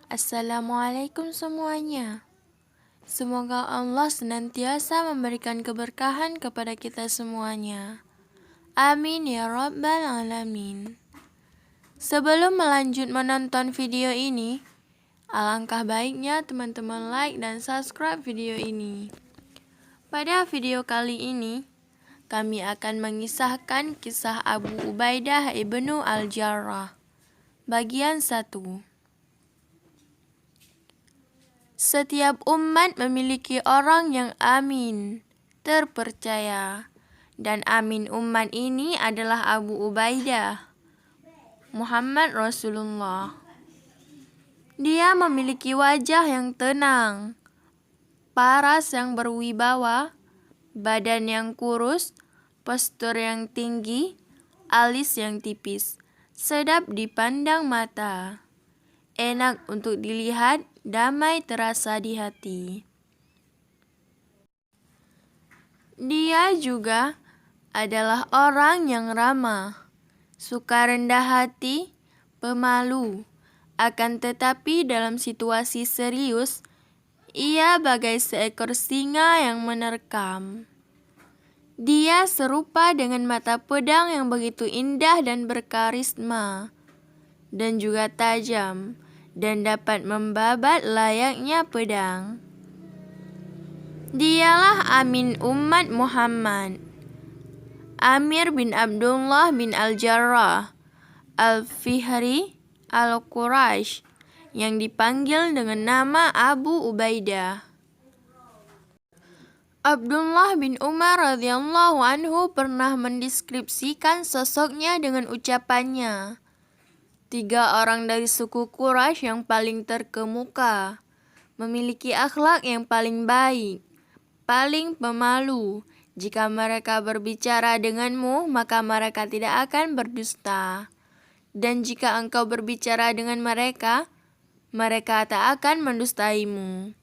Assalamualaikum semuanya. Semoga Allah senantiasa memberikan keberkahan kepada kita semuanya. Amin ya Rabbal Alamin. Sebelum melanjut menonton video ini, alangkah baiknya teman-teman like dan subscribe video ini. Pada video kali ini, kami akan mengisahkan kisah Abu Ubaidah ibnu Al-Jarrah. Bagian 1. Setiap umat memiliki orang yang amin, terpercaya. Dan amin umat ini adalah Abu Ubaidah, Muhammad Rasulullah. Dia memiliki wajah yang tenang, paras yang berwibawa, badan yang kurus, postur yang tinggi, alis yang tipis, sedap dipandang mata, enak untuk dilihat, damai terasa di hati. Dia juga adalah orang yang ramah, suka rendah hati, pemalu. Akan tetapi dalam situasi serius, ia bagai seekor singa yang menerkam. Dia serupa dengan mata pedang yang begitu indah dan berkarisma, dan juga tajam, dan dapat membabat layaknya pedang. Dialah amin umat Muhammad, Amir bin Abdullah bin Al-Jarrah Al-Fihri Al-Quraisy, yang dipanggil dengan nama Abu Ubaidah. Abdullah bin Umar radhiyallahu anhu pernah mendeskripsikan sosoknya dengan ucapannya, 3 orang dari suku Quraisy yang paling terkemuka, memiliki akhlak yang paling baik, paling pemalu. Jika mereka berbicara denganmu, maka mereka tidak akan berdusta. Dan jika engkau berbicara dengan mereka, mereka tak akan mendustaimu.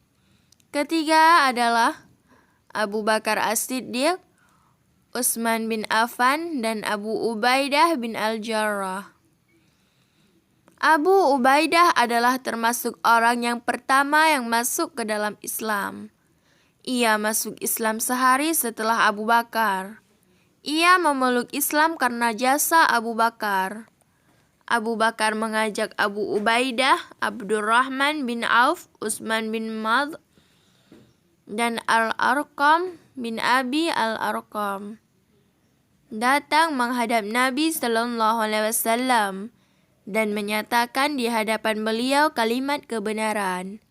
Ketiga adalah Abu Bakar As-Siddiq, Utsman bin Affan, dan Abu Ubaidah bin Al-Jarrah. Abu Ubaidah adalah termasuk orang yang pertama yang masuk ke dalam Islam. Ia masuk Islam sehari setelah Abu Bakar. Ia memeluk Islam karena jasa Abu Bakar. Abu Bakar mengajak Abu Ubaidah, Abdurrahman bin Auf, Utsman bin Madh, dan Al-Arqam bin Abi Al-Arqam datang menghadap Nabi SAW dan menyatakan di hadapan beliau kalimat kebenaran.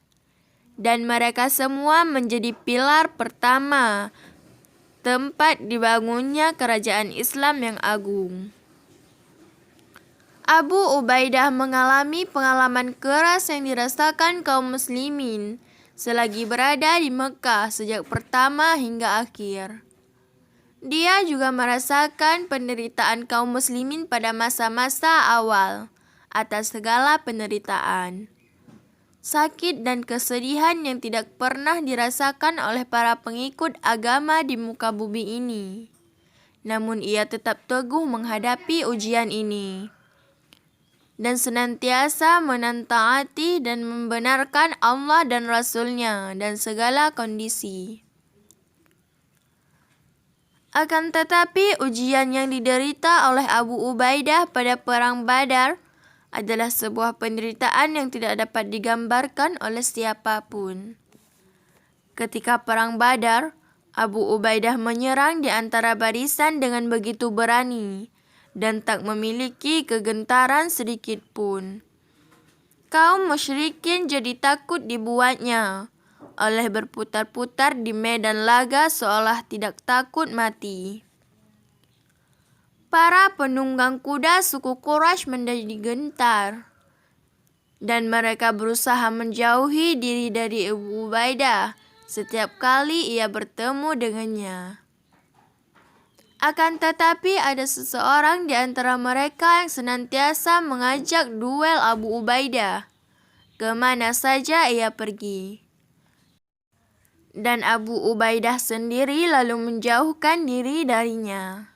Dan mereka semua menjadi pilar pertama tempat dibangunnya kerajaan Islam yang agung. Abu Ubaidah mengalami pengalaman keras yang dirasakan kaum muslimin selagi berada di Mekah sejak pertama hingga akhir. Dia juga merasakan penderitaan kaum muslimin pada masa-masa awal atas segala penderitaan, sakit dan kesedihan yang tidak pernah dirasakan oleh para pengikut agama di muka bumi ini. Namun ia tetap teguh menghadapi ujian ini dan senantiasa menaati dan membenarkan Allah dan Rasul-Nya dan segala kondisi. Akan tetapi ujian yang diderita oleh Abu Ubaidah pada perang Badar adalah sebuah penderitaan yang tidak dapat digambarkan oleh siapapun. Ketika perang Badar, Abu Ubaidah menyerang di antara barisan dengan begitu berani dan tak memiliki kegentaran sedikit pun. Kaum musyrikin jadi takut dibuatnya oleh berputar-putar di medan laga seolah tidak takut mati. Para penunggang kuda suku Quraisy menjadi gentar, dan mereka berusaha menjauhi diri dari Abu Ubaidah setiap kali ia bertemu dengannya. Akan tetapi ada seseorang di antara mereka yang senantiasa mengajak duel Abu Ubaidah kemana saja ia pergi. Dan Abu Ubaidah sendiri lalu menjauhkan diri darinya.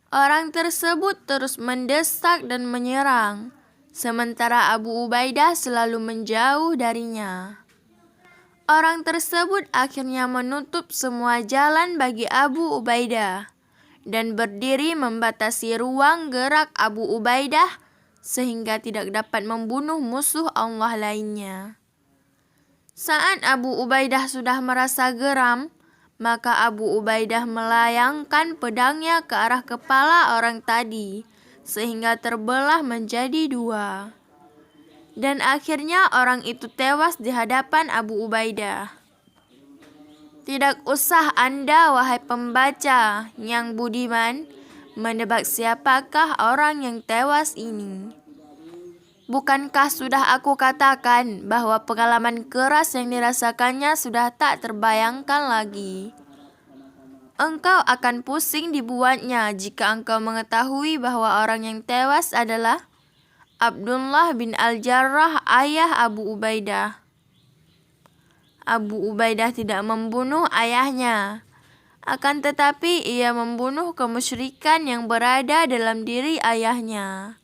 Orang tersebut terus mendesak dan menyerang sementara Abu Ubaidah selalu menjauh darinya. Orang tersebut akhirnya menutup semua jalan bagi Abu Ubaidah dan berdiri membatasi ruang gerak Abu Ubaidah sehingga tidak dapat membunuh musuh Allah lainnya. Saat Abu Ubaidah sudah merasa geram, maka Abu Ubaidah melayangkan pedangnya ke arah kepala orang tadi sehingga terbelah menjadi dua. Dan akhirnya orang itu tewas di hadapan Abu Ubaidah. Tidak usah Anda, wahai pembaca yang budiman, menebak siapakah orang yang tewas ini. Bukankah sudah aku katakan bahwa pengalaman keras yang dirasakannya sudah tak terbayangkan lagi? Engkau akan pusing dibuatnya jika engkau mengetahui bahwa orang yang tewas adalah Abdullah bin Al-Jarrah, ayah Abu Ubaidah. Abu Ubaidah tidak membunuh ayahnya, akan tetapi ia membunuh kemusyrikan yang berada dalam diri ayahnya.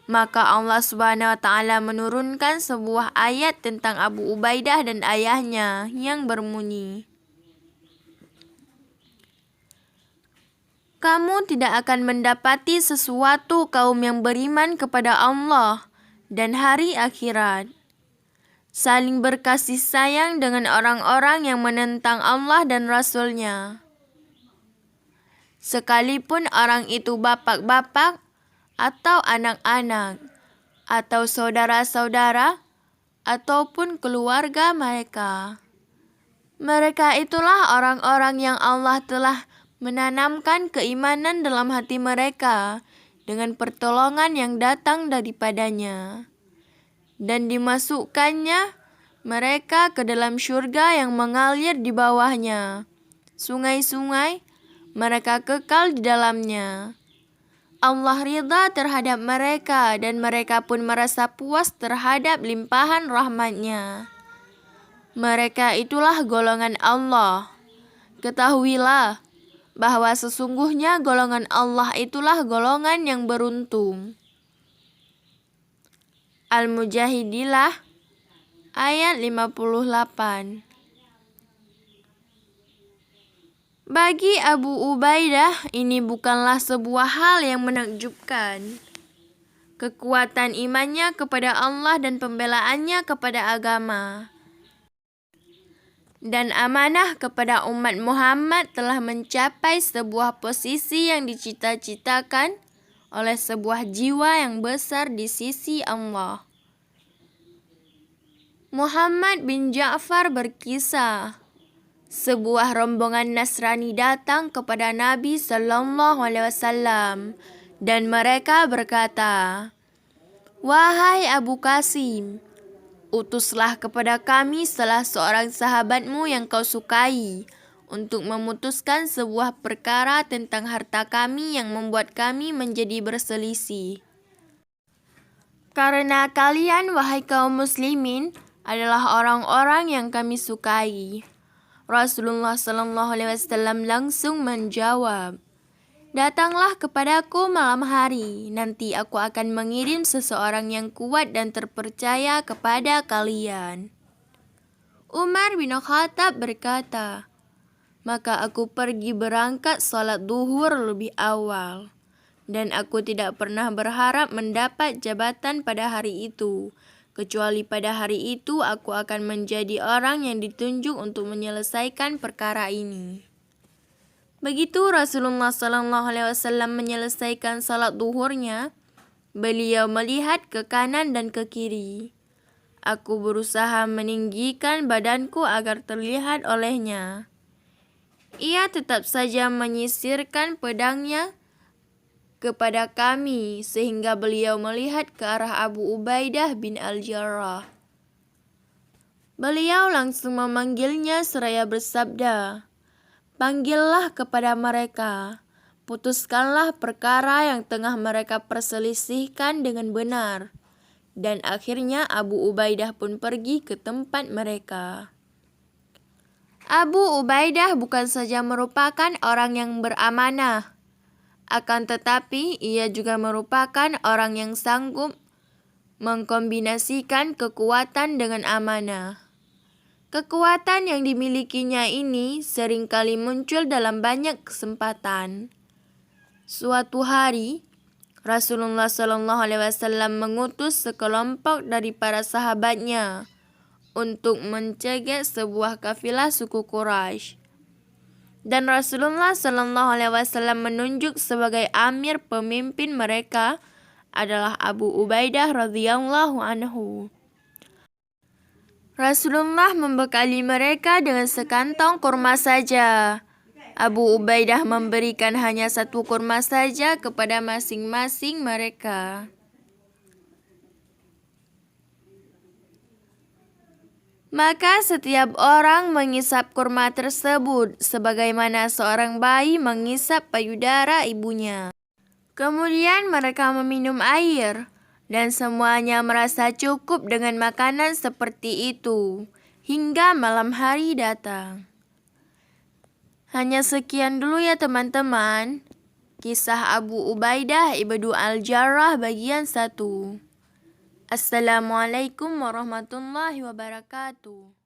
Maka Allah Subhanahu wa taala menurunkan sebuah ayat tentang Abu Ubaidah dan ayahnya yang berbunyi, kamu tidak akan mendapati sesuatu kaum yang beriman kepada Allah dan hari akhirat, saling berkasih sayang dengan orang-orang yang menentang Allah dan Rasul-Nya, sekalipun orang itu bapak-bapak atau anak-anak atau saudara-saudara ataupun keluarga mereka. Mereka itulah orang-orang yang Allah telah menanamkan keimanan dalam hati mereka dengan pertolongan yang datang daripadanya, dan dimasukkannya mereka ke dalam syurga yang mengalir di bawahnya sungai-sungai, mereka kekal di dalamnya. Allah ridha terhadap mereka dan mereka pun merasa puas terhadap limpahan rahmat-Nya. Mereka itulah golongan Allah. Ketahuilah bahwa sesungguhnya golongan Allah itulah golongan yang beruntung. Al-Mujadilah ayat 58. Bagi Abu Ubaidah ini bukanlah sebuah hal yang menakjubkan. Kekuatan imannya kepada Allah dan pembelaannya kepada agama dan amanah kepada umat Muhammad telah mencapai sebuah posisi yang dicita-citakan oleh sebuah jiwa yang besar di sisi Allah. Muhammad bin Ja'far berkisah, sebuah rombongan Nasrani datang kepada Nabi Sallallahu Alaihi Wasallam dan mereka berkata, "Wahai Abu Qasim, utuslah kepada kami salah seorang sahabatmu yang kau sukai untuk memutuskan sebuah perkara tentang harta kami yang membuat kami menjadi berselisih. Karena kalian, wahai kaum muslimin, adalah orang-orang yang kami sukai." Rasulullah Sallallahu Alaihi Wasallam langsung menjawab, "Datanglah kepadaku malam hari, nanti aku akan mengirim seseorang yang kuat dan terpercaya kepada kalian." Umar bin Khattab berkata, "Maka aku pergi berangkat salat duhur lebih awal, dan aku tidak pernah berharap mendapat jabatan pada hari itu, kecuali pada hari itu aku akan menjadi orang yang ditunjuk untuk menyelesaikan perkara ini." Begitu Rasulullah Sallallahu Alaihi Wasallam menyelesaikan salat duhurnya, beliau melihat ke kanan dan ke kiri. Aku berusaha meninggikan badanku agar terlihat olehnya. Ia tetap saja menyisirkan pedangnya kepada kami sehingga beliau melihat ke arah Abu Ubaidah bin Al-Jarrah. Beliau langsung memanggilnya seraya bersabda, "Panggillah kepada mereka, putuskanlah perkara yang tengah mereka perselisihkan dengan benar." Dan akhirnya Abu Ubaidah pun pergi ke tempat mereka. Abu Ubaidah bukan saja merupakan orang yang beramanah, akan tetapi ia juga merupakan orang yang sanggup mengkombinasikan kekuatan dengan amanah. Kekuatan yang dimilikinya ini seringkali muncul dalam banyak kesempatan. Suatu hari, Rasulullah SAW mengutus sekelompok dari para sahabatnya untuk mencegat sebuah kafilah suku Quraisy. Dan Rasulullah SAW menunjuk sebagai amir pemimpin mereka adalah Abu Ubaidah radhiyallahu anhu. Rasulullah membekali mereka dengan sekantong kurma saja. Abu Ubaidah memberikan hanya satu kurma saja kepada masing-masing mereka. Maka setiap orang mengisap kurma tersebut sebagaimana seorang bayi mengisap payudara ibunya. Kemudian mereka meminum air. Dan semuanya merasa cukup dengan makanan seperti itu, hingga malam hari datang. Hanya sekian dulu ya teman-teman, kisah Abu Ubaidah ibnu Al-Jarrah bagian 1. Assalamualaikum warahmatullahi wabarakatuh.